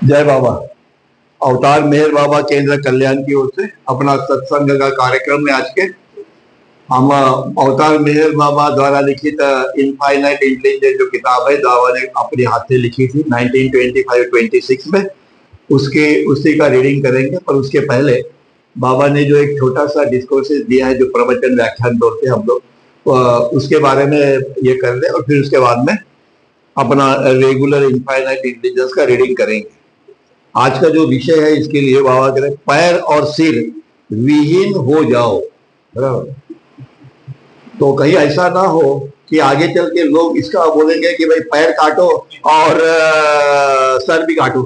जय बाबा। अवतार मेहर बाबा केंद्र कल्याण की ओर से अपना सत्संग का कार्यक्रम है आज के। हम अवतार मेहर बाबा द्वारा लिखित इनफाइनाइट इंटेलिजेंस जो किताब है, बाबा ने अपने हाथ से लिखी थी 1925-26 में, उसके उसी का रीडिंग करेंगे। पर उसके पहले बाबा ने जो एक छोटा सा डिस्कोर्सेस दिया है, जो प्रवचन व्याख्यान तौर पे हम लोग उसके बारे में ये कर रहे हैं, और फिर उसके बाद में अपना रेगुलर इनफाइनाइट इंटेलिजेंस का रीडिंग करेंगे। आज का जो विषय है, इसके लिए बाबा कह रहे पैर और सिर विहीन हो जाओ। बराबर। तो कहीं ऐसा ना हो कि आगे चल के लोग इसका बोलेंगे कि भाई पैर काटो और सर भी काटो,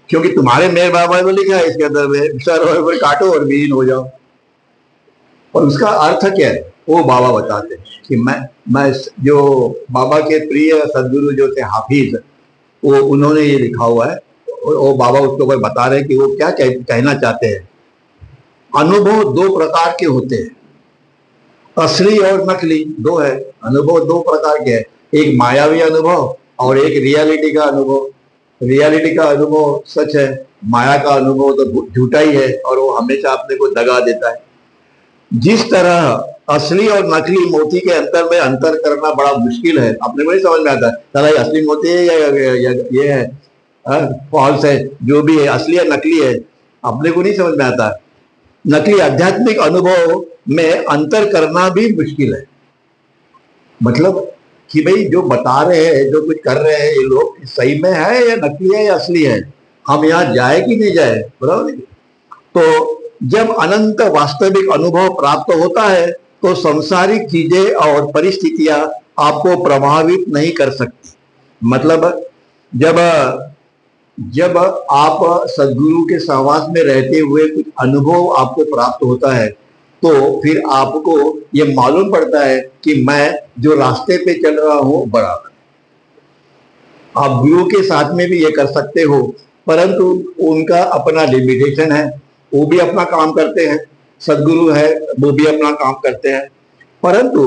क्योंकि तुम्हारे मेरे बाबा में लिखा है इसके अंदर में सर और काटो और विहीन हो जाओ। और उसका अर्थ क्या है वो बाबा बताते हैं कि मैं जो बाबा के प्रिय सदगुरु जो थे हाफिज, वो उन्होंने ये लिखा हुआ है, और बाबा उसके ऊपर बता रहे हैं कि वो क्या कहना चाहते हैं। अनुभव दो प्रकार के होते हैं, असली और नकली। दो है अनुभव, दो प्रकार के हैं। एक मायावी अनुभव और एक रियलिटी का अनुभव। रियलिटी का अनुभव सच है, माया का अनुभव तो झूठा ही है, और वो हमेशा अपने को दगा देता है। जिस तरह असली और नकली मोती के अंतर में अंतर करना बड़ा मुश्किल है, अपने को नहीं समझ में आता है ये असली मोती है या ये है फॉल्स है, जो भी है असली या नकली है, अपने को नहीं समझ में आता। नकली आध्यात्मिक अनुभव में अंतर करना भी मुश्किल है। मतलब कि भाई जो बता रहे हैं, जो कुछ कर रहे हैं ये लोग, सही में है या नकली है या असली है, हम यहाँ जाए कि नहीं जाए। बराबर। तो जब अनंत वास्तविक अनुभव प्राप्त होता है तो संसारिक चीजें और परिस्थितियां आपको प्रभावित नहीं कर सकती। मतलब जब आप सदगुरु के सहवास में रहते हुए कुछ अनुभव आपको प्राप्त होता है, तो फिर आपको ये मालूम पड़ता है कि मैं जो रास्ते पे चल रहा हूँ बराबर। आप गुरु के साथ में भी ये कर सकते हो, परंतु उनका अपना लिमिटेशन है। वो भी अपना काम करते हैं, सदगुरु है वो भी अपना काम करते हैं, परंतु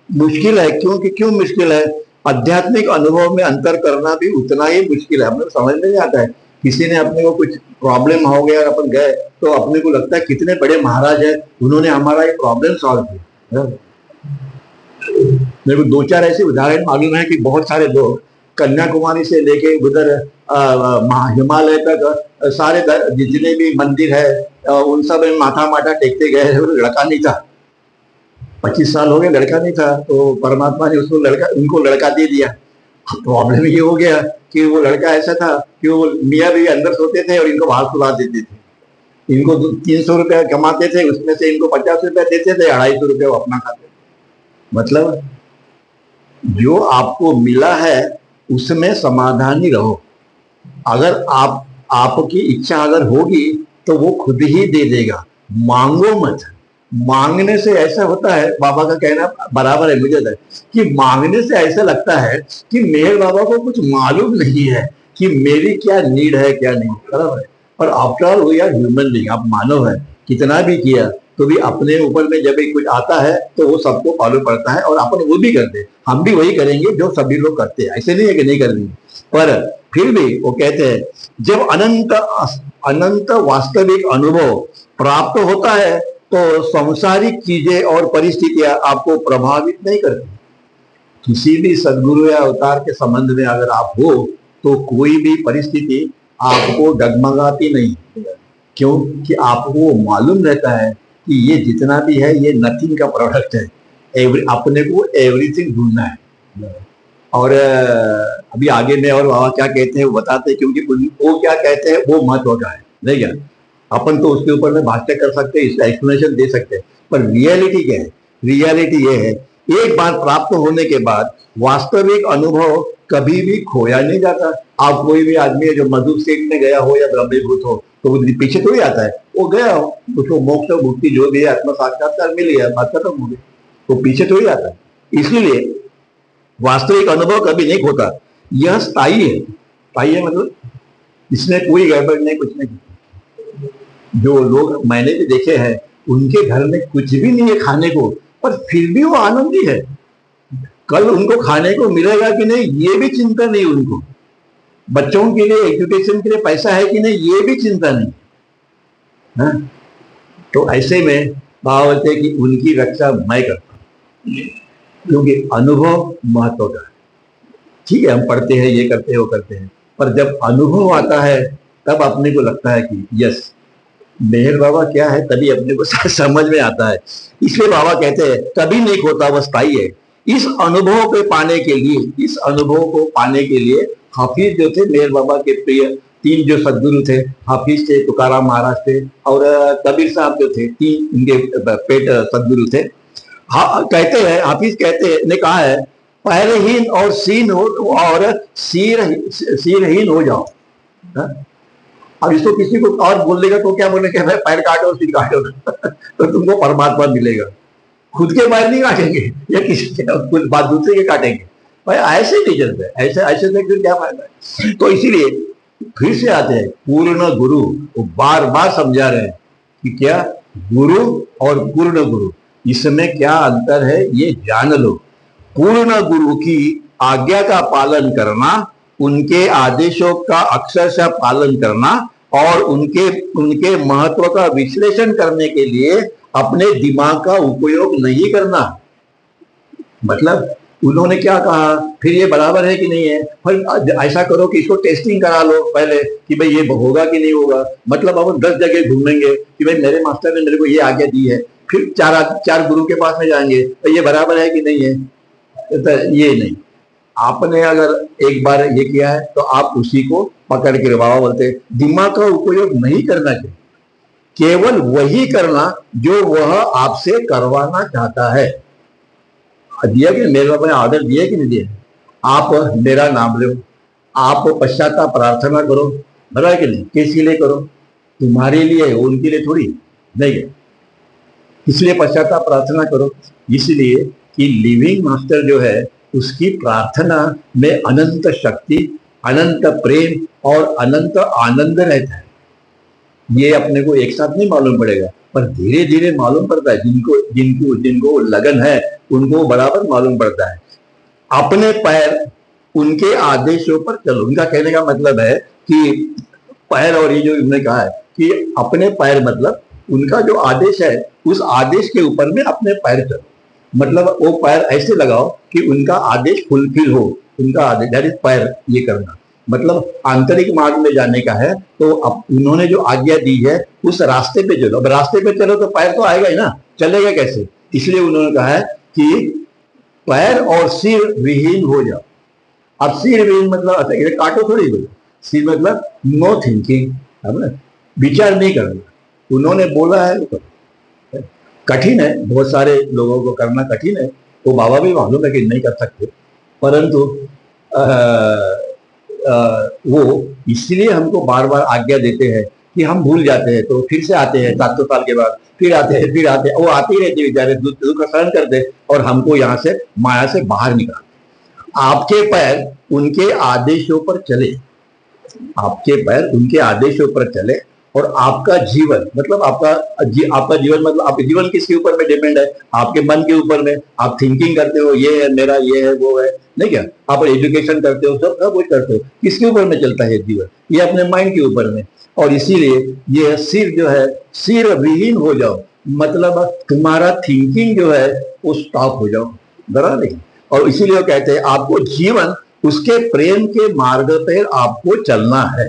मुश्किल है। क्यों मुश्किल है? आध्यात्मिक अनुभव में अंतर करना भी उतना ही मुश्किल है। हमें समझ में नहीं आता है। किसी ने अपने को कुछ प्रॉब्लम हो गया और अपन गए, तो अपने को लगता है कितने बड़े महाराज है, उन्होंने हमारा ये प्रॉब्लम सॉल्व किया। मेरे को दो चार ऐसे उदाहरण मालूम है कि बहुत सारे लोग कन्याकुमारी से लेके उधर हिमालय तक सारे जितने भी मंदिर है उन सब में माथा टेकते गए। लड़का नहीं था, 25 साल हो गए, लड़का नहीं था, तो परमात्मा ने उनको लड़का दे दिया। प्रॉब्लम ये हो गया कि वो लड़का ऐसा था कि वो मियाँ भी अंदर सोते थे और इनको बाहर सुला देते थे। इनको 300 रुपया कमाते थे, उसमें से इनको 50 रुपया देते थे, 250 रुपया वो अपना खाते थे। मतलब जो आपको मिला है उसमें समाधानी रहो। अगर आपकी इच्छा अगर होगी तो वो खुद ही दे देगा, मांगो मत। मांगने से ऐसा होता है, बाबा का कहना बराबर है मुझे, कि मांगने से ऐसा लगता है कि मेहर बाबा को कुछ मालूम नहीं है कि मेरी क्या नीड है क्या नहीं। बराबर है। और आफ्टर ऑल वो यार ह्यूमन बीइंग, आप मानव है, कितना भी किया तो भी अपने ऊपर में जब कुछ आता है तो वो सबको फॉलो पड़ता है, और अपन वो भी करते हैं। हम भी वही करेंगे जो सभी लोग करते हैं, ऐसे नहीं है कि नहीं करेंगे। पर फिर भी वो कहते हैं जब अनंत वास्तविक अनुभव प्राप्त होता है तो सांसारिक चीजें और परिस्थितियां आपको प्रभावित नहीं करती। किसी भी सदगुरु या अवतार के संबंध में अगर आप हो तो कोई भी परिस्थिति आपको डगमगाती नहीं। क्यों? कि आपको मालूम रहता है कि ये जितना भी है ये नथिंग का प्रोडक्ट है। अपने को एवरीथिंग ढूंढना है। और अभी आगे में और बाबा क्या कहते हैं वो बताते हैं, क्योंकि वो क्या कहते हैं वो महत्व का है। नहीं क्या अपन तो उसके ऊपर में भाष्य कर सकते हैं, इसका एक्सप्लेनेशन दे सकते हैं, पर रियलिटी क्या है? रियलिटी ये है, एक बार प्राप्त होने के बाद वास्तविक अनुभव कभी भी खोया नहीं जाता। आप कोई भी आदमी है जो मधु सेठ में गया हो या ब्रह्मीभूत हो, तो वो पीछे थोड़ी आता है, वो गया हो, उसको मोक्ष मुक्ति जो भी है आत्म साक्षात्कार मिल गया, बात खत्म हो गई, वो पीछे थोड़ी आता है। इसलिए वास्तविक अनुभव कभी नहीं खोता, यह स्थायी है। स्थायी है मतलब इसमें कोई गड़बड़ नहीं, कुछ नहीं। जो लोग मैंने भी देखे हैं उनके घर में कुछ भी नहीं है खाने को, पर फिर भी वो आनंदी है। कल उनको खाने को मिलेगा कि नहीं ये भी चिंता नहीं उनको। बच्चों के लिए एजुकेशन के लिए पैसा है कि नहीं ये भी चिंता नहीं। हाँ? तो ऐसे में बाबा बोलते हैं कि उनकी रक्षा मैं करता हूं, क्योंकि अनुभव महत्व का है। ठीक है, हम पढ़ते हैं, ये करते हैं, वो करते हैं, पर जब अनुभव आता है तब अपने को लगता है कि यस, मेहर बाबा क्या है, तभी अपने को समझ में आता है। इसलिए बाबा कहते हैं कभी नहीं खोता, वो स्थायी है। इस अनुभव को पाने के लिए, इस अनुभव को पाने के लिए हाफिज जो थे, मेहर बाबा के प्रिय तीन जो सदगुरु थे, हाफिज थे, तुकाराम महाराज थे और कबीर साहब जो थे, तीन इनके पेट सदगुरु थे। कहते हैं, हाफिज कहते हैं, ने कहा है, पैरहीन और सिरहीन हो जाओ। हा? अब इसको किसी को और बोल देगा तो क्या बोलेगा, भाई पैर काटो सिर काटो तो तुमको परमात्मा मिलेगा। खुद के पैर नहीं काटेंगे या किसी के कुछ बात दूसरे के काटेंगे, भाई ऐसे नहीं चलते, ऐसे ऐसे से फिर क्या फायदा है। तो इसीलिए फिर से आते हैं पूर्ण गुरु, वो बार बार समझा रहे हैं कि क्या गुरु और पूर्ण गुरु, इसमें क्या अंतर है ये जान लो। पूर्ण गुरु की आज्ञा का पालन करना, उनके आदेशों का अक्षरशः पालन करना और उनके महत्व का विश्लेषण करने के लिए अपने दिमाग का उपयोग नहीं करना। मतलब उन्होंने क्या कहा, फिर ये बराबर है कि नहीं है, फिर ऐसा करो कि इसको टेस्टिंग करा लो पहले कि भाई ये होगा कि नहीं होगा। मतलब अब 10 जगह घूमेंगे कि भाई मेरे मास्टर ने मेरे को ये आज्ञा दी है, फिर चार गुरु के पास में जाएंगे तो ये बराबर है कि नहीं है। तो ये नहीं, आपने अगर एक बार ये किया है तो आप उसी को पकड़ के, बाबा बोलते हैं दिमाग का उपयोग नहीं करना चाहिए, केवल वही करना जो वह आपसे करवाना चाहता है। दिया कि मेरे बाबा ने ऑर्डर दिया कि नहीं दिया, आप मेरा नाम लो, आप पश्चाताप प्रार्थना करो, बता कि नहीं, किसके लिए करो, तुम्हारे लिए, उनके लिए थोड़ी नहीं है। इसलिए पश्चाताप प्रार्थना करो, इसलिए कि लिविंग मास्टर जो है उसकी प्रार्थना में अनंत शक्ति, अनंत प्रेम और अनंत आनंद रहता है। ये अपने को एक साथ नहीं मालूम पड़ेगा, पर धीरे धीरे मालूम पड़ता है। जिनको जिनको जिनको लगन है उनको बराबर मालूम पड़ता है। अपने पैर उनके आदेशों पर चलो, उनका कहने का मतलब है कि पैर, और ये जो उन्होंने कहा है कि अपने पैर, मतलब उनका जो आदेश है उस आदेश के ऊपर में अपने पैर चलो। मतलब वो पैर ऐसे लगाओ कि उनका आदेश फुलफिल हो, उनका आदेश दैट इज पैर ये करना, मतलब आंतरिक मार्ग में जाने का है। तो अब उन्होंने जो आज्ञा दी है उस रास्ते पे चलो। अब रास्ते पे चलो तो पैर तो आएगा ही ना, चलेगा कैसे। इसलिए उन्होंने कहा है कि पैर और सिर विहीन हो जाओ। अब सिर विहीन मतलब काटो थोड़ी बोलो, सिर मतलब नो थिंकिंग, विचार नहीं करना। उन्होंने बोला है तो कठिन है, बहुत सारे लोगों को करना कठिन है, वो बाबा भी मालूम है कि नहीं कर सकते, परंतु वो इसलिए हमको बार बार आज्ञा देते हैं कि हम भूल जाते हैं, तो फिर से आते हैं 700 साल के बाद, फिर आते हैं, फिर आते हैं, वो आते ही रहते बेचारे, दुख सहन करते और हमको यहाँ से माया से बाहर निकालते। आपके पैर उनके आदेशों पर चले, आपके पैर उनके आदेशों पर चले, और आपका जीवन मतलब आपका जीवन मतलब आपके जीवन किसके ऊपर में डिपेंड है, आपके मन के ऊपर में। आप थिंकिंग करते हो ये है मेरा, ये है वो है, नहीं क्या, आप एजुकेशन करते हो, सब कुछ करते हो, किसके ऊपर में चलता है जीवन, ये अपने माइंड के ऊपर में। और इसीलिए ये सिर जो है, सिर विहीन हो जाओ, मतलब तुम्हारा थिंकिंग जो है वो स्टॉप हो जाओ, डरा नहीं। और इसीलिए वो कहते हैं आपको जीवन उसके प्रेम के मार्ग पर आपको चलना है।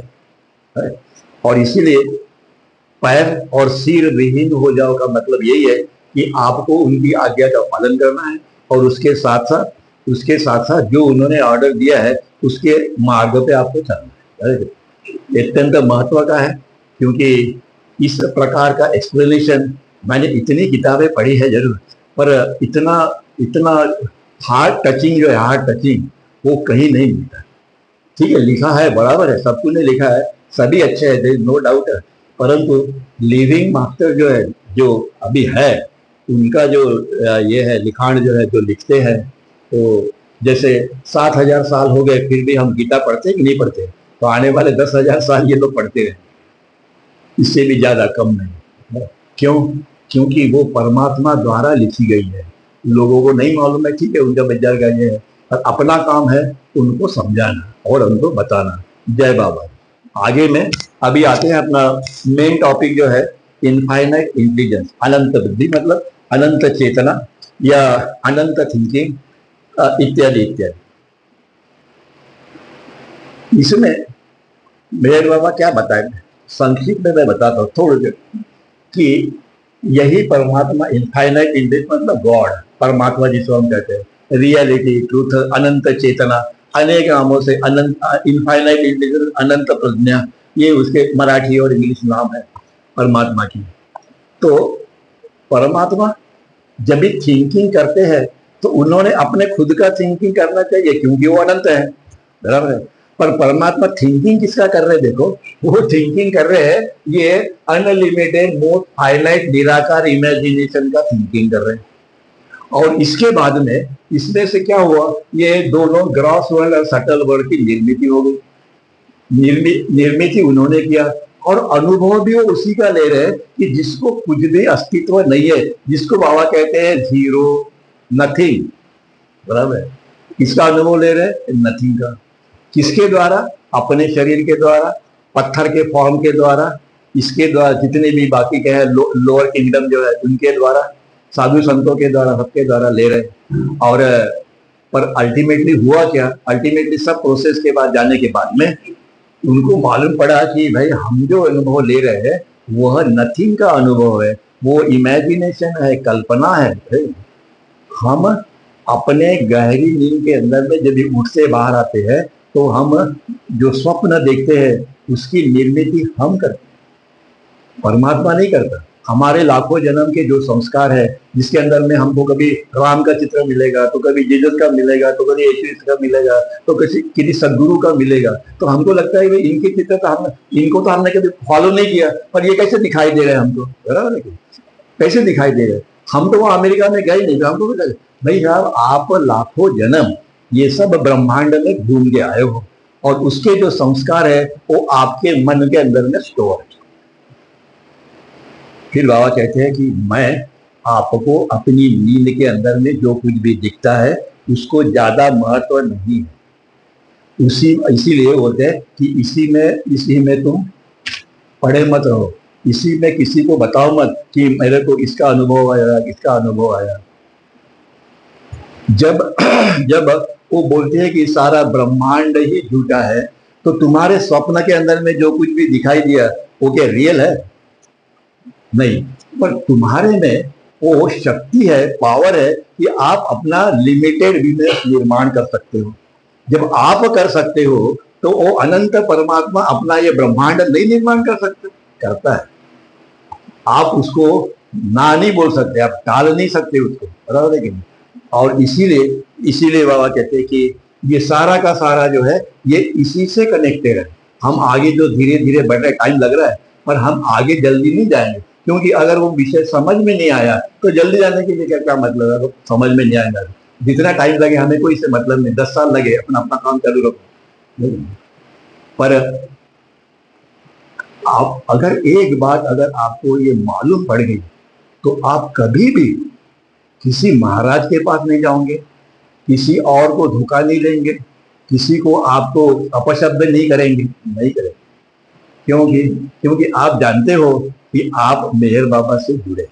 और इसीलिए पैर और सिर विहीन हो जाओ का मतलब यही है कि आपको उनकी आज्ञा का पालन करना है और उसके साथ साथ जो उन्होंने ऑर्डर दिया है उसके मार्ग पे आपको चलना है। अत्यंत महत्व का है, क्योंकि इस प्रकार का एक्सप्लेनेशन मैंने इतनी किताबें पढ़ी है जरूर, पर इतना हार्ट टचिंग जो है, हार्ट टचिंग वो कहीं नहीं मिलता। ठीक है, लिखा है बराबर है, सबको ने लिखा है, सभी अच्छे हैं, देयर इज नो डाउट है, परंतु लिविंग मास्टर जो है, जो अभी है, उनका जो ये है लिखाण जो है, जो लिखते हैं, तो जैसे 7000 साल हो गए फिर भी हम गीता पढ़ते कि नहीं पढ़ते, तो आने वाले 10,000 साल ये लोग पढ़ते रहे, इससे भी ज्यादा कम नहीं। क्यों? क्योंकि वो परमात्मा द्वारा लिखी गई है, लोगों को नहीं मालूम है, ठीक है, उनका विचार का ये है, और अपना काम है उनको समझाना और उनको बताना। जय बाबा। आगे में अभी आते हैं अपना मेन टॉपिक जो है इनफाइनाइट इंटेलिजेंस, अनंत बुद्धि मतलब अनंत चेतना या अनंत थिंकिंग इत्यादि इत्यादि। इसमें मेहर बाबा क्या बताए, संक्षिप्त में मैं बताता हूँ थोड़ी देर कि यही परमात्मा इनफाइनाइट इंटेलिजेंस मतलब गॉड, परमात्मा जिसको हम कहते हैं, रियलिटी, ट्रूथ, अनंत चेतना, अनेक नामों से अनंत, इनफाइनाइट इंटेलिजेंस, अनंत प्रज्ञा, ये उसके मराठी और इंग्लिश नाम है परमात्मा की। तो परमात्मा जब भी थिंकिंग करते हैं तो उन्होंने अपने खुद का थिंकिंग करना चाहिए क्योंकि वो अनंत है, बराबर है। पर परमात्मा थिंकिंग किसका कर रहे हैं, देखो वो थिंकिंग कर रहे हैं ये अनलिमिटेड मोस्ट फाइनाइट निराकार इमेजिनेशन का थिंकिंग कर रहे हैं। और इसके बाद में इसमें से क्या हुआ, ये दोनों ग्रॉस वर्ल्ड और सटल वर्ल्ड की निर्मित हो गई। निर्मित उन्होंने किया और अनुभव भी वो उसी का ले रहे हैं कि जिसको कुछ भी अस्तित्व नहीं है, जिसको बाबा कहते हैं जीरो, नथिंग, बराबर। इसका अनुभव ले रहे हैं नथिंग का, किसके द्वारा, अपने शरीर के द्वारा, पत्थर के फॉर्म के द्वारा, इसके द्वारा, जितने भी बाकी के हैं लोअर किंगडम जो है उनके द्वारा, साधु संतों के द्वारा, सबके द्वारा ले रहे हैं। और पर अल्टीमेटली हुआ क्या, अल्टीमेटली सब प्रोसेस के बाद जाने के बाद में उनको मालूम पड़ा कि भाई हम जो अनुभव ले रहे हैं वह नथिंग का अनुभव है, वो इमेजिनेशन है, कल्पना है। हम अपने गहरी नींद के अंदर में जब उठ से बाहर आते हैं तो हम जो स्वप्न देखते हैं उसकी निर्मित हम करते हैं, परमात्मा नहीं करता। हमारे लाखों जन्म के जो संस्कार है, जिसके अंदर में हमको कभी राम का चित्र मिलेगा, तो कभी जीसस का मिलेगा, तो कभी यीशु का मिलेगा, तो किसी सदगुरु का मिलेगा, तो हमको लगता है भाई इनके चित्र तो इनको तो हमने कभी फॉलो नहीं किया, पर ये कैसे दिखाई दे रहे हैं हमको, बराबर है, कैसे दिखाई दे रहे हैं। हम तो वो अमेरिका में गए नहीं, हमको भाई साहब आप लाखों जन्म ये सब ब्रह्मांड में घूम के आए हो और उसके जो संस्कार है वो आपके मन के अंदर में स्टोर है। फिर बाबा कहते हैं कि मैं आपको अपनी नींद के अंदर में जो कुछ भी दिखता है उसको ज्यादा महत्व नहीं है, इसीलिए बोलते हैं कि इसी में तुम पढ़े मत रहो, इसी में किसी को बताओ मत कि मेरे को इसका अनुभव आया, इसका अनुभव आया। जब वो बोलते हैं कि सारा ब्रह्मांड ही झूठा है, तो तुम्हारे स्वप्न के अंदर में जो कुछ भी दिखाई दिया वो क्या रियल है? नहीं, पर तुम्हारे में वो शक्ति है, पावर है कि आप अपना लिमिटेड बिजनेस निर्माण कर सकते हो। जब आप कर सकते हो तो वो अनंत परमात्मा अपना ये ब्रह्मांड नहीं निर्माण कर सकते? करता है। आप उसको ना नहीं बोल सकते, आप टाल नहीं सकते उसको, बराबर है कि नहीं? और इसीलिए बाबा कहते हैं कि ये सारा का सारा जो है ये इसी से कनेक्टेड है। हम आगे जो धीरे धीरे बढ़ रहे, टाइम लग रहा है पर हम आगे जल्दी नहीं जाएंगे, क्योंकि अगर वो विषय समझ में नहीं आया तो जल्दी जाने के लिए क्या मतलब है, समझ में नहीं आएगा। जितना टाइम लगे हमें कोई इससे मतलब नहीं, 10 साल लगे, अपना अपना काम चालू रखो। पर आप अगर एक बात अगर आपको ये मालूम पड़ गई तो आप कभी भी किसी महाराज के पास नहीं जाओगे, किसी और को धोखा नहीं लेंगे, किसी को आपको अपशब्द नहीं करेंगे, नहीं करेंगे। क्योंकि आप जानते हो कि आप मेहर बाबा से जुड़े,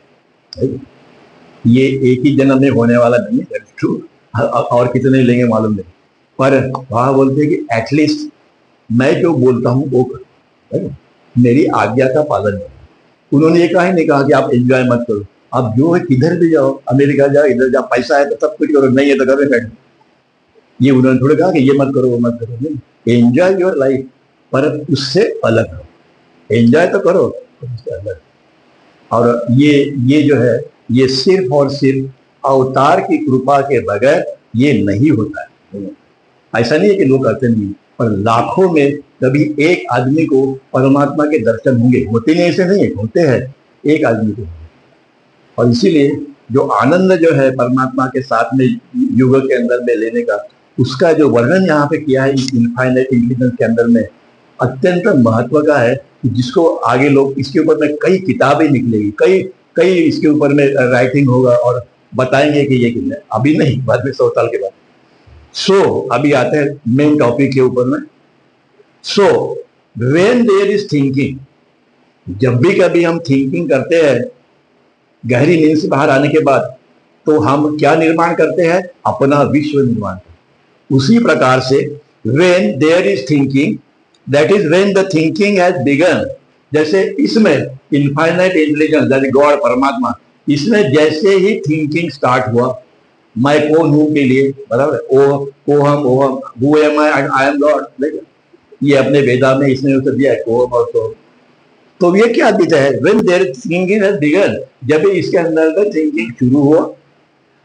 ये एक ही जन्म में होने वाला नहीं है, और कितने लेंगे मालूम नहीं। पर वहां बोलते हैं कि एटलीस्ट मैं जो बोलता हूँ वो करो, मेरी आज्ञा का पालन करो। उन्होंने ये कहा ही नहीं कहा कि आप एंजॉय मत करो, आप जो है किधर भी जाओ, अमेरिका जाओ, इधर जाओ, पैसा है तो सब कुछ करो, नहीं है तो घर में बैठो। ये उन्होंने थोड़ा कहा कि ये मत करो वो मत करो, नहीं, एंजॉय योर लाइफ, पर उससे अलग हो, एंजॉय तो करो उससे अलग। और ये जो है ये सिर्फ और सिर्फ अवतार की कृपा के बगैर ये नहीं होता है। ऐसा नहीं है कि लोग करते नहीं, पर लाखों में कभी एक आदमी को परमात्मा के दर्शन होंगे, होते नहीं ऐसे नहीं है, होते हैं एक आदमी को। और इसीलिए जो आनंद जो है परमात्मा के साथ में युग के अंदर में लेने का, उसका जो वर्णन यहाँ पे किया है इस इनफाइनाइट इंटेलिजेंस के अंदर में अत्यंत महत्व का है, कि जिसको आगे लोग इसके ऊपर में कई किताबें निकलेगी, कई इसके ऊपर में राइटिंग होगा और बताएंगे कि ये कितना, अभी नहीं, बाद में 100 साल के बाद। अभी आते हैं मेन टॉपिक के ऊपर में। So when there is thinking, जब भी कभी हम थिंकिंग करते हैं गहरी नींद से बाहर आने के बाद, तो हम क्या निर्माण करते हैं? अपना विश्व निर्माण। उसी प्रकार से when there is thinking, that is when the thinking has begun, जैसे इसमें इनफाइनाइट इंटेलिजेंस जैसे गॉड परमात्मा, इसमें जैसे ही थिंकिंग स्टार्ट हुआ, मैं कौन हूं के लिए, बराबर, ओ हम who am I am God, ये अपने वेदा में इसने उत्तर दिया है, कोम और तो ये क्या दिखता है? when there thinking has begun, जब इसके अंदर में थिंकिंग शुरू हुआ,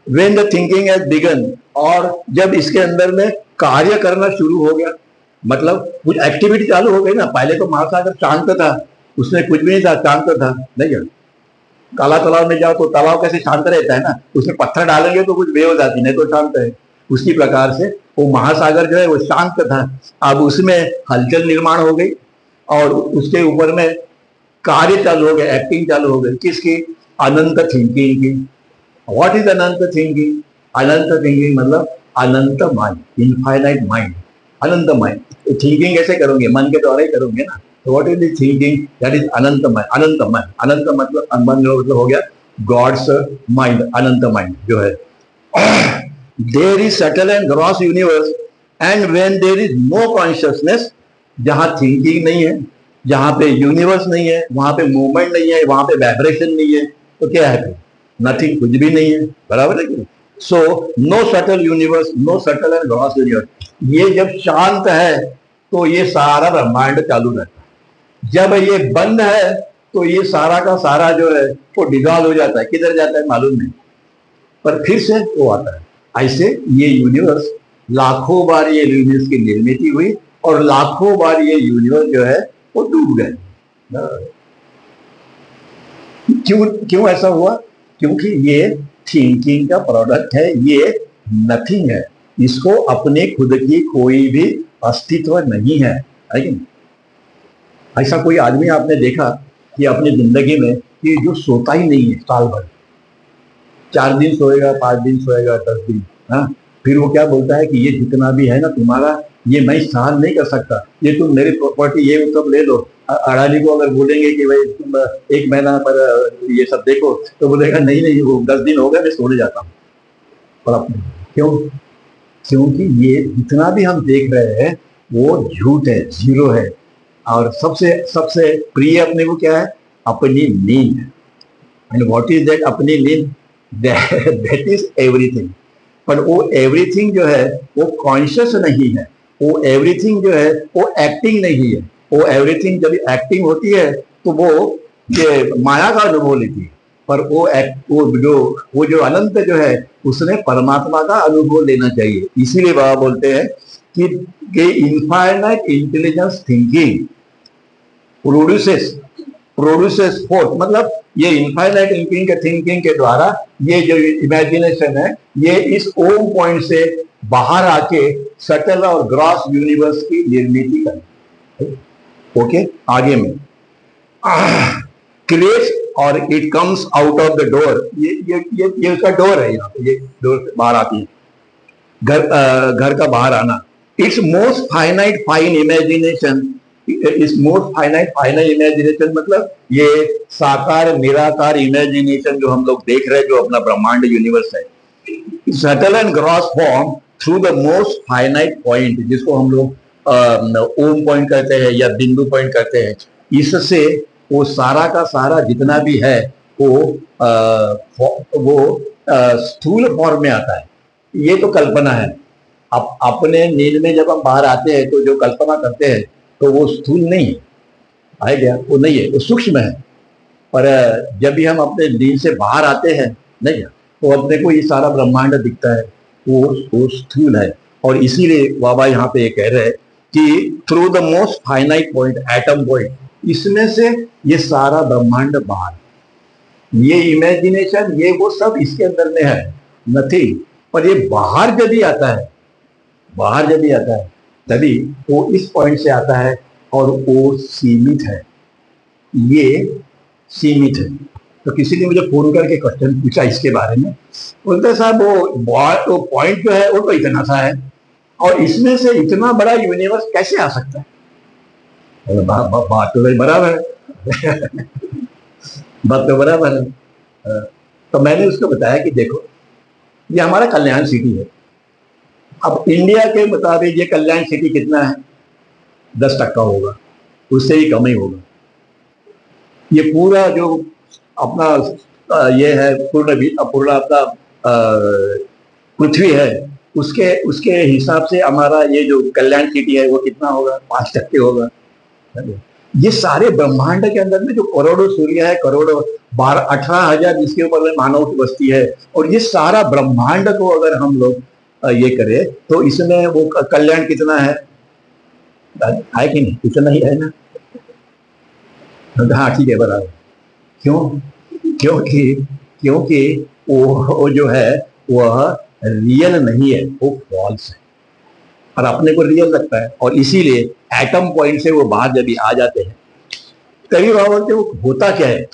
when the thinking has begun, और जब इसके अंदर में कार्य करना शुरू हो गया, मतलब कुछ एक्टिविटी चालू हो गई ना। पहले तो महासागर शांत था, उसमें कुछ भी नहीं था, शांत था, नहीं है। काला तालाब में जाओ तो तालाब कैसे शांत रहता है ना, उसमें पत्थर डालेंगे तो कुछ बे हो जाती, नहीं तो शांत है। उसी प्रकार से वो महासागर जो है वो शांत था, अब उसमें हलचल निर्माण हो गई और उसके ऊपर में कार्य चालू हो गया, एक्टिंग चालू हो गई, किसकी? अनंत थिंकिंग की। व्हाट इज अनंत थिंकिंग? अनंत थिंकिंग मतलब अनंत माइंड, इनफाइनाइट माइंड, अनंत माइंड। थिंकिंग कैसे करोगे? मन के द्वारा ही करोगे ना। तो what is the thinking? That is अनंत माइंड। अनंत माइंड, अनंत मतलब मन मतलब हो गया गॉड्स माइंड, अनंत माइंड जो है। There is subtle and gross universe and when there is no consciousness, जहां थिंकिंग नहीं है, जहां पे यूनिवर्स नहीं है, वहां पे मूवमेंट नहीं है, वहां पे वाइब्रेशन नहीं है, तो क्या है? नथिंग, कुछ भी नहीं है, बराबर है कि? So no subtle universe, no subtle and gross universe. ये जब शांत है तो ये सारा ब्रह्मांड चालू रहता है, जब ये बंद है तो ये सारा का सारा जो है वो डिजॉल्व हो जाता है। किधर जाता है मालूम नहीं, पर फिर से वो आता है। ऐसे ये यूनिवर्स लाखों बार ये यूनिवर्स की निर्मित हुई और लाखों बार ये यूनिवर्स जो है वो डूब गए। क्यों क्यों ऐसा हुआ? क्योंकि ये थिंकिंग का प्रोडक्ट है, ये नथिंग है, इसको अपने खुद की कोई भी अस्तित्व नहीं है। ऐसा कोई आदमी आपने देखा कि अपनी जिंदगी में कि जो सोता ही नहीं है साल भर, 4 दिन सोएगा, 5 दिन सोएगा, 10 दिन, हाँ, फिर वो क्या बोलता है कि ये जितना भी है ना तुम्हारा, ये मैं सहन नहीं कर सकता, ये तुम मेरी प्रॉपर्टी ये सब ले लो। अडानी को अगर बोलेंगे कि भाई तुम 1 महीना पर ये सब देखो, तो बोलेगा नहीं नहीं, वो 10 दिन हो गए, मैं सोने जाता हूँ। और अपने क्यों? क्योंकि ये जितना भी हम देख रहे हैं वो झूठ है, जीरो है। और सबसे सबसे प्रिय अपने को क्या है? अपनी नींद। And what is that? अपनी नींद, दैट इज एवरीथिंग। पर वो एवरीथिंग जो है वो कॉन्शियस नहीं है, वो एवरीथिंग जो है वो एक्टिंग नहीं है। वो एवरीथिंग जब एक्टिंग होती है तो वो ये माया का अनुभव लेती है, पर वो जो अनंत जो है उसने परमात्मा का अनुभव लेना चाहिए। इसीलिए बाबा बोलते हैं कि infinite intelligence thinking produces fourth, मतलब ये इनफाइनाइट थिंकिंग के द्वारा ये जो इमेजिनेशन है ये इस ओम पॉइंट से बाहर आके सटल और ग्रॉस यूनिवर्स की निर्मित करती है। ओके, आगे में क्रिएट्स और it comes out of the door. ये उसका डोर है, यहाँ पे ये डोर से बाहर आती है, घर का बाहर आना। It's most finite fine imagination, इस मोस्ट फाइनाइट इमेजिनेशन मतलब ये साकार निराकार इमेजिनेशन जो हम लोग देख रहे हैं, जो अपना ब्रह्मांड यूनिवर्स है, subtle and gross form through the most finite point, जिसको हम लोग ओम पॉइंट कहते हैं या बिंदु पॉइंट कहते हैं। इससे वो सारा का सारा जितना भी है वो स्थूल फॉर्म में आता है। ये तो कल्पना है। अब अपने नींद में जब हम बाहर आते हैं तो जो कल्पना करते हैं तो वो स्थूल नहीं है, आए गया, वो नहीं है, वो सूक्ष्म है। पर जब भी हम अपने नींद से बाहर आते हैं नहीं है, तो अपने को ये सारा ब्रह्मांड दिखता है, वो स्थूल है। और इसीलिए बाबा यहाँ पे ये कह रहे हैं कि through the most finite point, atom point, इसमें से ये सारा ब्रह्मांड बाहर, ये इमेजिनेशन ये वो सब इसके अंदर में है, नथिंग। पर ये बाहर जब भी आता है, बाहर जब भी आता है तभी वो इस पॉइंट से आता है और वो सीमित है, ये सीमित है। तो किसी ने मुझे फोन करके क्वेश्चन पूछा इसके बारे में, बोलते साहब वो पॉइंट जो है वो तो इतना सा है और इसमें से इतना बड़ा यूनिवर्स कैसे आ सकता है? बात तो भाई बराबर है। बात तो बराबर है। तो मैंने उसको बताया कि देखो, ये हमारा कल्याण सिटी है। अब इंडिया के मुताबिक ये कल्याण सिटी कितना है? 10% होगा, उससे ही कम ही होगा। ये पूरा जो अपना ये है पूर्ण पूर्ण अपना पृथ्वी है, उसके उसके हिसाब से हमारा ये जो कल्याण सिटी है वो कितना होगा? 5% होगा। ये सारे ब्रह्मांड के अंदर में जो करोड़ों सूर्य है, करोड़ों 18,000 जिसके ऊपर में मानव की बस्ती है, और ये सारा ब्रह्मांड को अगर हम लोग ये करें तो इसमें वो कल्याण कितना है कि नहीं? इतना ही है ना? हाँ ठीक है, बराबर। क्यों? क्योंकि क्योंकि वो जो है वह रियल नहीं है, वो फॉल्स है, और अपने को रियल लगता है, और इसीलिए एटम पॉइंट से वो बाहर जब भी आ जाते हैं कभी बाबा बोलते वो होता क्या है?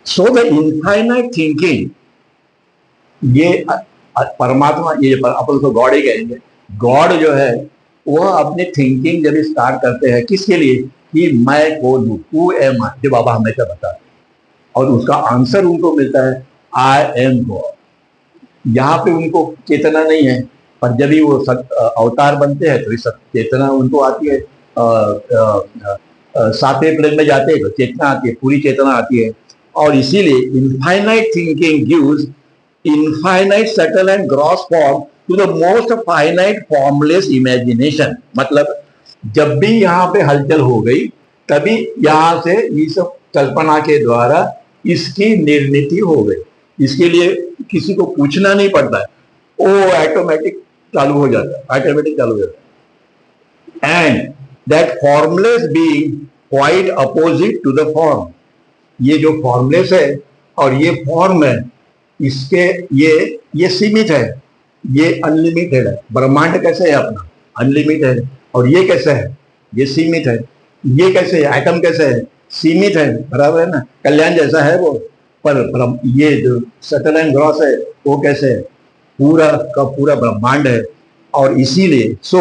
सो द इनफाइनाइट थिंकिंग, ये परमात्मा, ये अपन को गॉड ही कहेंगे। गॉड जो है वह अपनी थिंकिंग जब स्टार्ट करते हैं किसके लिए? कि मैं कौन हूं, हु एम आई, जो बाबा हमेशा बताते हैं, और उसका आंसर उनको मिलता है आई एम गॉड। यहाँ पे उनको चेतना नहीं है, पर जब भी वो अवतार बनते हैं तो सब चेतना उनको आती है। सातवें प्लेन में जाते हैं तो चेतना आती है, पूरी चेतना आती है। और इसीलिए infinite thinking gives infinite subtle and gross form to the most finite formless imagination. मतलब जब भी यहाँ पे हलचल हो गई तभी यहाँ से इस कल्पना के द्वारा इसकी निर्मिति हो गई। इसके लिए किसी को पूछना नहीं पड़ता है, वो ऑटोमेटिक चालू हो जाता है, ऑटोमेटिक चालू हो जाता है। And that formless being quite opposite to the form. ये जो फॉर्मलेस है और ये फॉर्म है, इसके ये सीमित है, ये अनलिमिटेड है। ब्रह्मांड कैसे है अपना? अनलिमिटेड है। और ये कैसे है? ये सीमित है। ये कैसे है? एटम कैसे है? सीमित है, बराबर है ना? कल्याण जैसा है वो, पर ये जो सटल एंड ग्रॉस है वो कैसे है? पूरा का पूरा ब्रह्मांड है। और इसीलिए so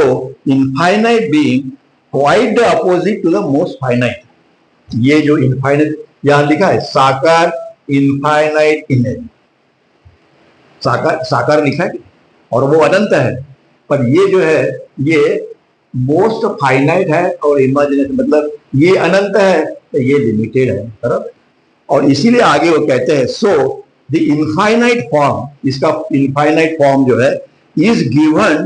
infinite being quite the opposite to the most finite. ये जो इनफाइनाइट यहां लिखा है, साकार इनफाइनाइट इमेज, साकार साकार लिखा है और वो अनंत है, पर ये जो है ये मोस्ट फाइनाइट है, और इमेजिनेशन मतलब ये अनंत है तो ये लिमिटेड है, बराबर। और इसीलिए आगे वो कहते हैं सो द इनफाइनाइट फॉर्म, इसका इनफाइनाइट फॉर्म जो है is given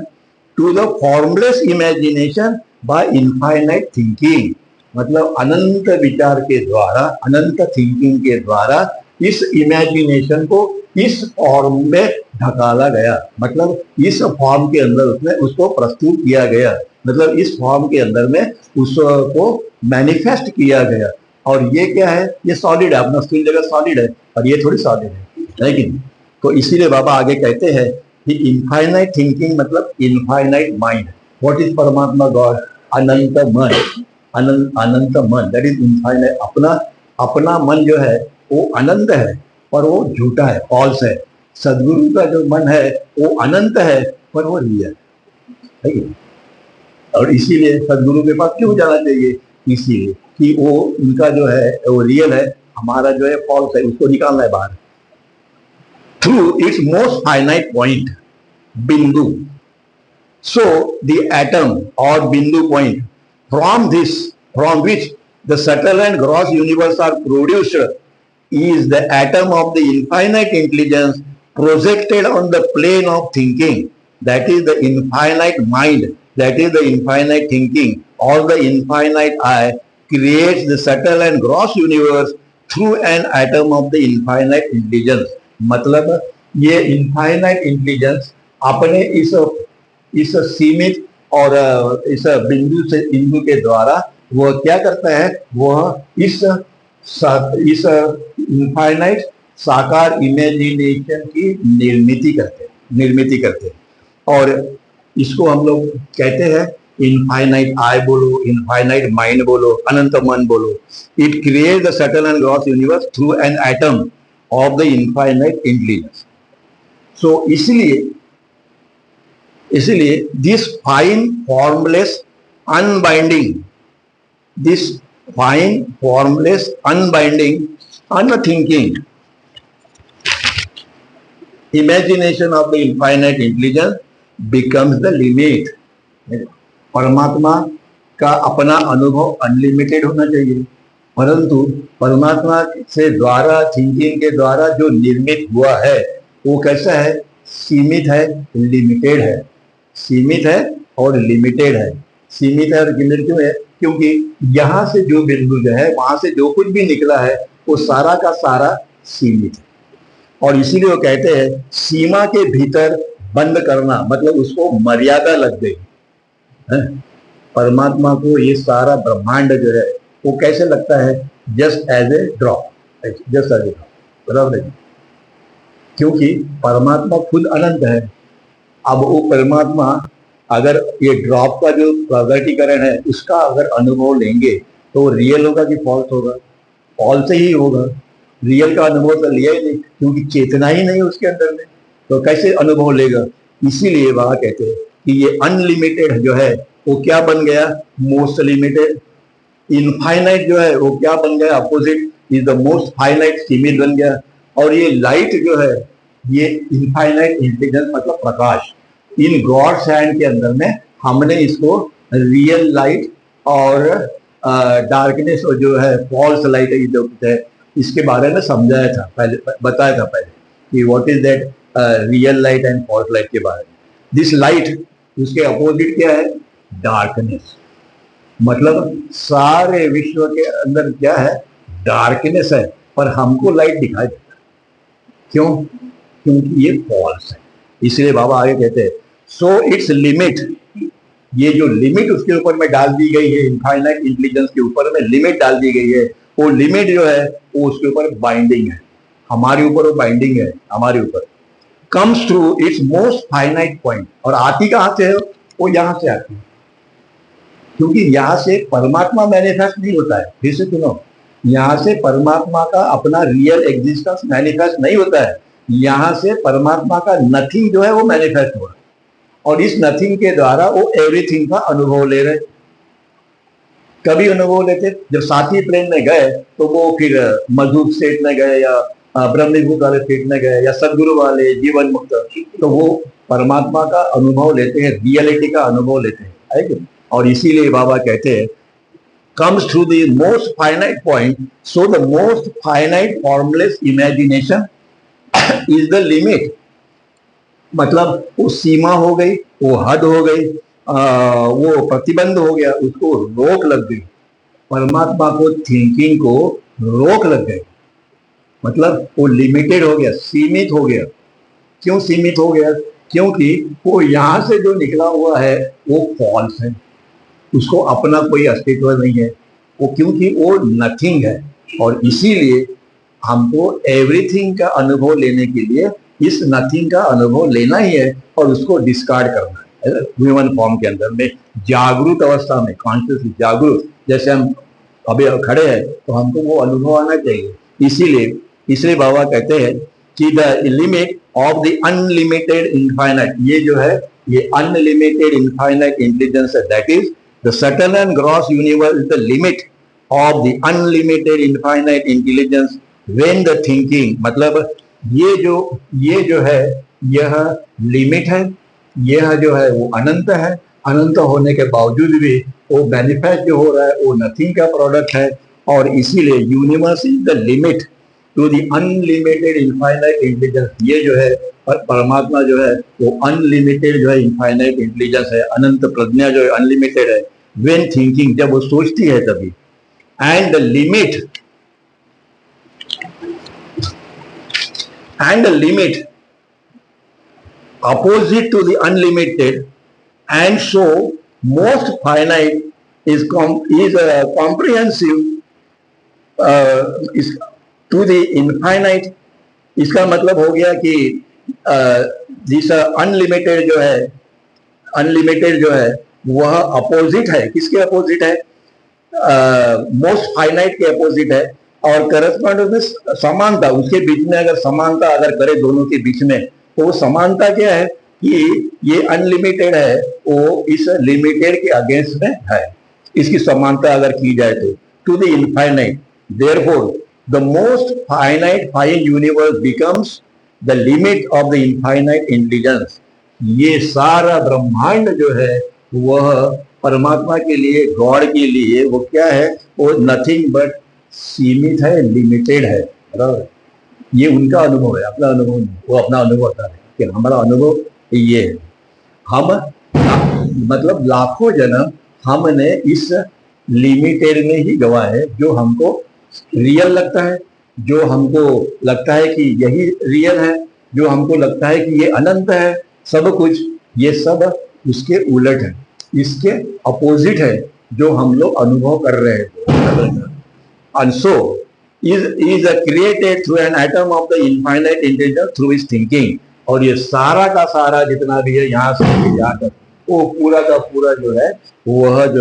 to the formless imagination by infinite thinking. मतलब अनंत विचार के द्वारा, अनंत थिंकिंग के द्वारा इस इमेजिनेशन को इस फॉर्म में ढकाला गया। मतलब इस फॉर्म के अंदर उसने उसको प्रस्तुत किया गया, मतलब इस फॉर्म के अंदर में उसको मैनिफेस्ट किया गया। और ये क्या है? ये सॉलिड है, अपना स्टील जगह सॉलिड है, और ये थोड़ी सॉलिड है कि नहीं? तो इसीलिए बाबा आगे कहते हैं कि इनफाइनाइट थिंकिंग मतलब इनफाइनाइट माइंड। व्हाट इज परमात्मा गॉड? अनंत मन, अनंत मन, दैट इज इनफाइनाइट। अपना मन जो है वो अनंत है, पर वो झूठा है, फॉल्स है। सदगुरु का जो मन है वो अनंत है, पर वो रियल है। और इसीलिए सदगुरु के पास क्यों जाना चाहिए? इसीलिए कि वो उनका जो है वो रियल है, हमारा जो है फॉल्स है, उसको निकालना है बाहर through it's most finite point, बिंदु। सो द एटम और बिंदु point from which the subtle and gross universe are produced is the atom of the infinite intelligence projected on the plane of thinking. That is the infinite mind, that is the infinite thinking, or the infinite I creates the subtle and gross universe through an atom of the infinite intelligence. मतलब ये infinite intelligence अपने इस सीमित और इस बिंदु के द्वारा वह क्या करता है? वह इस इनफाइनाइट साकार इमेजिनेशन की निर्मिति करते हैं। और इसको हम लोग कहते हैं इनफाइनाइट आई बोलो, इनफाइनाइट माइंड बोलो, अनंत मन बोलो। It create the subtle and gross universe through an atom of the infinite intelligence. So इसलिए इसीलिए this fine formless unbinding, this fine formless unbinding unthinking imagination of the infinite intelligence becomes the limit. परमात्मा का अपना अनुभव unlimited होना चाहिए, परंतु परमात्मा से द्वारा थिंकिंग के द्वारा जो निर्मित हुआ है वो कैसा है? सीमित है, लिमिटेड है। सीमित है और लिमिटेड है। सीमित है और लिमिटेड क्यों है? क्योंकि यहाँ से जो बिंदु जो है वहां से जो कुछ भी निकला है वो सारा का सारा सीमित है। और इसीलिए वो कहते हैं सीमा के भीतर बंद करना, मतलब उसको मर्यादा लग गई है। परमात्मा को ये सारा ब्रह्मांड जो है वो कैसे लगता है? Just as a drop, just as a drop, बराबर है। क्योंकि परमात्मा खुद अनंत है। अब वो परमात्मा अगर ये ड्रॉप का जो प्रगटीकरण है उसका अगर अनुभव लेंगे तो रियल होगा कि फॉल्स होगा? फॉल्स ही होगा। रियल का अनुभव तो लिया ही नहीं, क्योंकि चेतना ही नहीं उसके अंदर में, तो कैसे अनुभव लेगा? इसीलिए वह कहते हैं कि ये अनलिमिटेड जो है वो क्या बन गया? Most limited. इनफाइनाइट जो है वो क्या बन गया? Opposite is the most finite, सीमित बन गया। और ये लाइट जो है ये इनफाइनाइट इंटेलिजेंस, मतलब प्रकाश। इन गॉड्स हैंड के अंदर में हमने इसको रियल लाइट और डार्कनेस और जो है फॉल्स लाइट है इसके बारे में समझाया था पहले, बताया था पहले कि what is that real light and false light के बारे में। दिस लाइट, उसके अपोजिट क्या है? डार्कनेस। मतलब सारे विश्व के अंदर क्या है? डार्कनेस है, पर हमको लाइट दिखाई देता है। क्यों? क्योंकि ये फॉल्स है। इसलिए बाबा आगे कहते हैं सो इट्स लिमिट, ये जो लिमिट उसके ऊपर में डाल दी गई है, इनफाइनाइट इंटेलिजेंस के ऊपर में लिमिट डाल दी गई है, वो लिमिट जो है वो उसके ऊपर बाइंडिंग है, हमारे ऊपर वो बाइंडिंग है, हमारे ऊपर। Comes through it's most finite point, और आती कहां से है? वो यहां से आती है, क्योंकि यहां से परमात्मा मैनिफेस्ट नहीं होता है। फिर से सुनो, यहां से परमात्मा का अपना रियल एग्जिस्टेंस मैनिफेस्ट नहीं होता है, यहां से परमात्मा का नथिंग जो है वो मैनिफेस्ट हो रहा है, और इस नथिंग के द्वारा वो एवरीथिंग का अनुभव ले रहे। कभी अनुभव लेते जब सातवीं प्लेन में गए तो वो फिर मधुर स्टेट में गए या ब्रह्मभूत वाले स्टेट में गए या सदगुरु वाले जीवन मुक्त, तो वो परमात्मा का अनुभव लेते हैं, रियलिटी का अनुभव लेते हैं, है कि? और इसीलिए बाबा कहते हैं comes through the most finite point, so the most finite formless imagination is the limit। मतलब वो सीमा हो गई, वो हद हो गई, वो प्रतिबंध हो गया, उसको रोक लग गई। परमात्मा को थिंकिंग को रोक लग गई, मतलब वो लिमिटेड हो गया, सीमित हो गया। क्यों सीमित हो गया? क्योंकि वो यहां से जो निकला हुआ है वो फॉल्स है, उसको अपना कोई अस्तित्व नहीं है वो, क्योंकि वो नथिंग है। और इसीलिए हमको एवरीथिंग का अनुभव लेने के लिए इस नथिंग का अनुभव लेना ही है और उसको डिस्कार्ड करना है ह्यूमन फॉर्म के अंदर में, जागरूक अवस्था में, कॉन्शियसली जागरूक। जैसे हम अभी खड़े हैं तो हमको वो अनुभव आना चाहिए। इसलिए बाबा कहते हैं कि the limit of the unlimited infinite, ये जो है ये अनलिमिटेड इनफाइनाइट इंटेलिजेंस है, that is the subtle and gross universe is the limit of the unlimited infinite intelligence when the thinking, मतलब ये जो है यह लिमिट है, यह जो है वो अनंत है। अनंत होने के बावजूद भी वो मैनिफेस्ट जो हो रहा है वो नथिंग का प्रोडक्ट है, और इसीलिए universe is the limit to the unlimited infinite intelligence. ये जो है परमात्मा जो है वो अनलिमिटेड जो है इनफाइनाइट इंटेलिजेंस है, अनंत प्रज्ञा जो है अनलिमिटेड है। व्हेन थिंकिंग, जब वो सोचती है तभी। And the limit opposite to the unlimited, and so most finite is comprehensive is to the infinite। इसका मतलब हो गया कि जिस अनलिमिटेड जो है वह अपोजिट है। किसके अपोजिट है? मोस्ट फाइनाइट के अपोजिट है। और करस्पॉन्ड में समानता, उसके बीच में अगर समानता अगर करे दोनों के बीच में, तो वो समानता क्या है कि ये अनलिमिटेड है, वो इस लिमिटेड के अगेंस्ट में है। इसकी समानता अगर की जाए तो to the infinite, therefore the most finite fine universe becomes the limit of the infinite intelligence. ये सारा ब्रह्मांड जो है वह परमात्मा के लिए, गॉड के लिए वो क्या है, वो नथिंग बट सीमित है, लिमिटेड है। बराबर, ये उनका अनुभव है, अपना अनुभव नहीं। वो अपना अनुभव बता रहे कि हमारा अनुभव ये है। हम मतलब लाखों जन्म हमने इस लिमिटेड में ही गवाए, जो हमको रियल लगता है, जो हमको लगता है कि यही रियल है, जो हमको लगता है कि ये अनंत है, सब कुछ ये सब उसके उलट है, इसके अपोजिट है जो हम लोग अनुभव कर रहे हैं। And so is created through an atom of the infinite intelligence through his thinking। और ये सारा का सारा जितना भी है यहाँ से यहाँ तक, वो पूरा का पूरा जो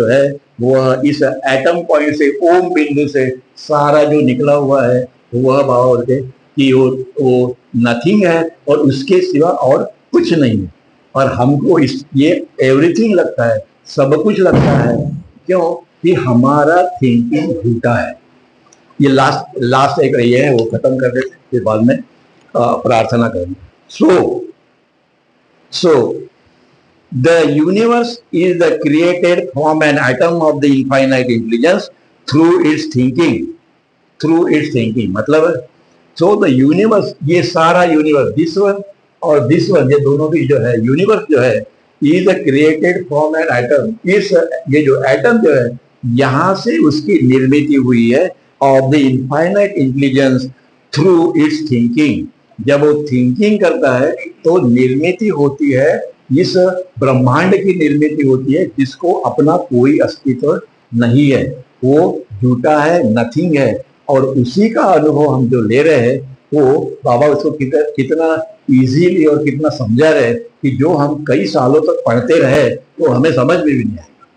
है वह इस एटम पॉइंट से, ओम बिंदु से सारा जो निकला हुआ है वह भाव होते कि वो नथिंग है और उसके सिवा और कुछ नहीं है। और हमको ये एवरीथिंग लगता है, सब कुछ लगता है। क्यों? कि हमारा थिंकिंग झूठा है। ये लास्ट एक रही है, वो खत्म कर देते, फिर बाद में प्रार्थना करेंगे। So the universe is the created from an atom of the infinite intelligence through its thinking, मतलब so the universe, ये सारा यूनिवर्स, दिस वन और दिस वन, ये दोनों भी जो है यूनिवर्स जो है is created from an atom। इस ये जो एटम जो है यहाँ से उसकी निर्मित हुई है of the infinite intelligence through its thinking। जब वो थिंकिंग करता है तो निर्मित होती है, इस ब्रह्मांड की निर्मित होती है जिसको अपना कोई अस्तित्व नहीं है, वो झूठा है, नथिंग है। और उसी का अनुभव हम जो ले रहे हैं वो बाबा उसको कितना इजीली और कितना समझा रहे कि जो हम कई सालों तक पढ़ते रहे तो हमें समझ में भी नहीं आएगा,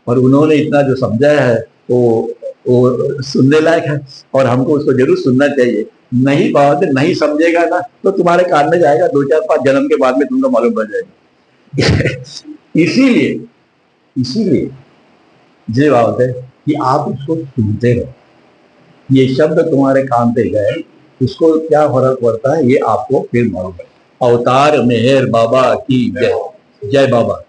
और उन्होंने इतना जो समझाया है वो सुनने लायक है और हमको उसको जरूर सुनना चाहिए। नहीं बात नहीं समझेगा ना तो तुम्हारे कान में जाएगा, 2-4-5 जन्म के बाद में तुमको मालूम पड़ जाएगा। इसीलिए ये बात है कि आप उसको सुनते रहो। ये शब्द तुम्हारे कान पे गए, उसको क्या फर्क पड़ता है ये आपको फिर मालूम है। अवतार मेहर बाबा की जय। जय बाबा।